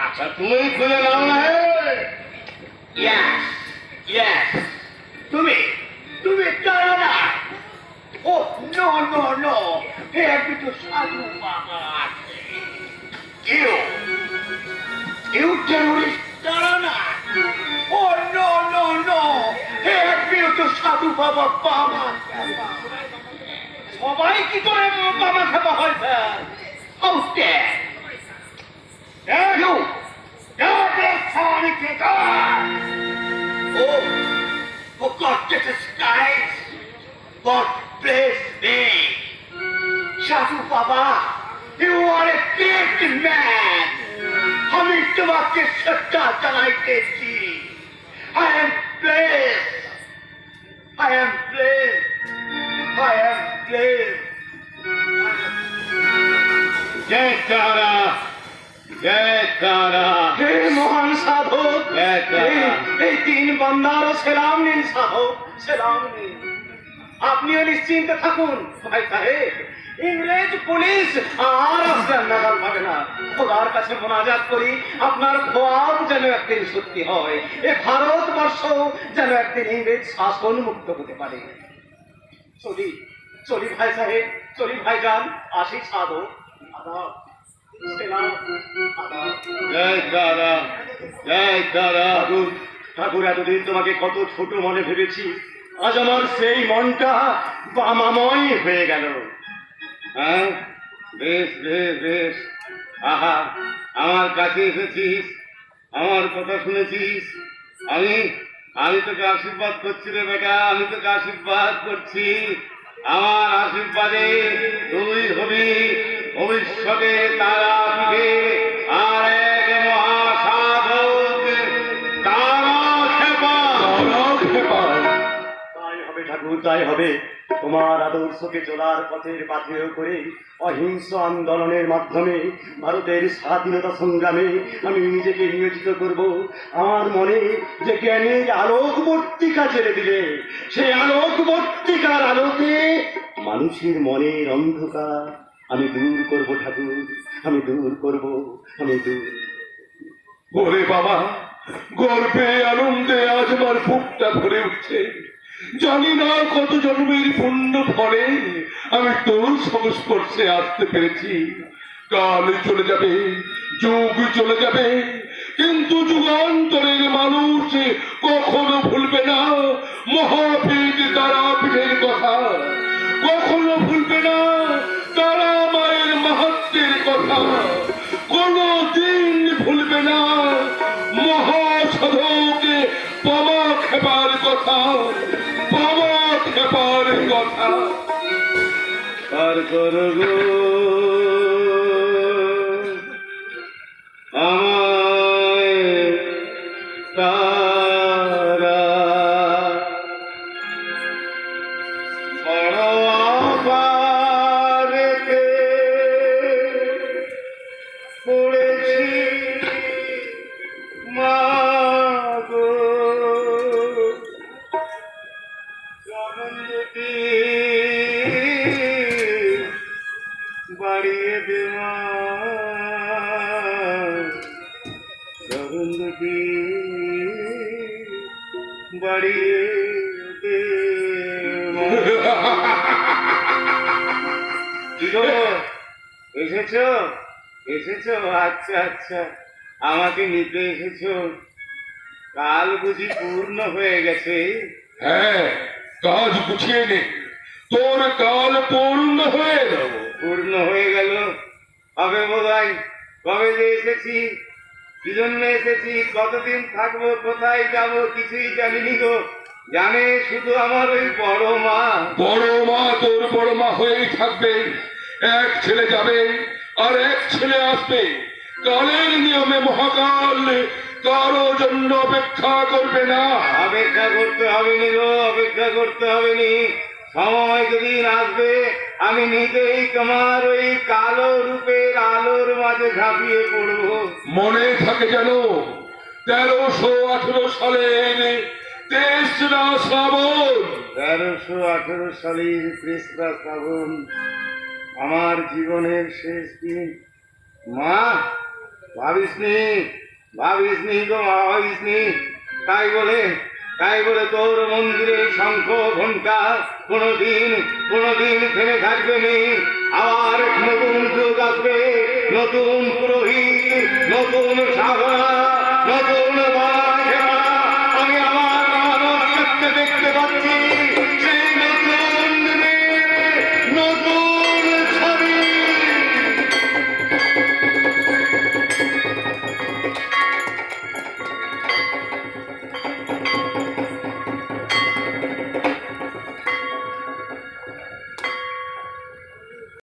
আচ্ছা তুমি খুলে নাও না। ইয়েস ইয়েস, তুমি তুমি জানো না। ও নো নো নো, হে আপনি তো সাধু বাবা। ইউ ইউ টেররিস্ট জানো না। ও নো নো নো, হে আপনি তো সাধু বাবা বাবা। সবাই কি করে বাবা খাবা হয় sir? Okay you oh God, Jesus Christ, God bless me. Sadhu Baba, you are a great man. আমি তোমাকে শ্রদ্ধা জানাইতেছি। I am blessed. I am blessed. I am blessed. জয় তারা, জয় তারা। হে মহান সাধক, এই তিন বান্দার সেলাম নিন সাধক, সেলাম নিন। আপনিও নিশ্চিন্তে থাকুন ভাই সাহেব। ইংরেজ পুলিশ আর আপনার নাগাল পাবে না। খোদার কাছে মোনাজাত করি আপনার খোয়াব যেন একদিন সত্যি হয়, এ ভারতবর্ষ যেন একদিন ইংরেজ শাসন মুক্ত হতে পারে। চলি চলি ভাই সাহেব, চলি ভাইজান, আসি সাধক। আদাব, সেলাম, আদাব। জয় তারা, জয় তারা। ঠাকুর, এতদিন তোমাকে কত ছোট মনে ভেবেছি, আজ আমার সেই মনটা বামাময় হয়ে গেল। হ্যাঁ, বেশ বেশ বেশ। আহা, আমার কাছে এসেছিস, আমার কথা শুনেছিস। আমি আমি তোকে আশীর্বাদ করছি রে বেটা, আমি তোকে আশীর্বাদ করছি। আমার আশীর্বাদে তুই হবি ভবিষ্যতে তারা পীঠে আর এক মহাসাধক। তাই হবে ঠাকুর, তাই হবে। তোমার আদর্শকে চলার পথের পাথেয় করে অহিংস আন্দোলনের মাধ্যমে ভারতের স্বাধীনতা সংগ্রামে আমি নিজেকে নিয়োজিত করব। আমার মনে যে জ্ঞানের আলোকবর্তিকা ছেড়ে দিলে, সেই আলোকবর্তিকার আলোকে মানুষের মনের অন্ধকার আমি দূর করব ঠাকুর, আমি দূর করব, আমি দূর। ওরে বাবা, গর্বে আনন্দে আজ আমার বুকটা ভরে উঠছে। জানি না কত জন্মের পুণ্য ফলে আমি তোর সংস্পর্শে আসতে পেরেছি। কাল চলে যাবে, যুগ চলে যাবে, কিন্তু যুগান্তরের মানুষ কখনো ভুলবে না মহাপীঠ তারাপীঠের কথা, কখনো ভুলবে না তারা মায়ের মাহাত্ম্যের কথা, কোনদিন ভুলবে না মহাসাধকে পামা খেপার কথা, পামা খেপার কথা। আর করবো আমায় তারা বড় আবারেতে পড়েছি মাগো, জগন্নতি বাড়িয়ে দেওয়া, জগন্নতি বাড়িয়ে দেওয়া। এসেছো এসেছো? আচ্ছা আচ্ছা, আমাকে নিতে এসেছো। কাল বুঝি পূর্ণ হয়ে গেছে? হ্যাঁ, কাজ গুছিয়ে নে, তোর কাল পূর্ণ হয়ে গেল। পূর্ণ হয়ে গেল হবে বোধহয়। কবে যে এসেছি, কি জন্য এসেছি, কতদিন থাকবো, কোথায় যাব, কিছুই জানিনি গো। জানে শুধু আমার ওই বড় মা। বড় মা তোর বড় মা হয়েই থাকবে। এক ছেলে যাবে আর এক ছেলে আসবে। কালের নিয়মে মহাকাল কারো জন্য অপেক্ষা করবে না। অপেক্ষা করতে হবে নি গো, অপেক্ষা করতে হবে নি। সময় যেদিন আসবে আমি নিজেই তোমার ওই কালো রূপের আলোর মাঝে ঝাঁপিয়ে পড়বো। মনে থাকে যেন 1318 সালের তেসরা শ্রাবণ। 1318 সালের 3রা শ্রাবণ, আমার জীবনের শেষ দিন। মা, ভাবিসনি, ভাবিসনি গো মা, ভাবিসনি। তাই বলে তোর মন্দিরে শঙ্খ ঘণ্টা কোনোদিন থেমে থাকবে নি। আবার নতুন যুগ আসবে, নতুন পুরোহিত, নতুন সাধনা, নতুন সেবা। আমি আমার মানব দেখতে পাচ্ছি।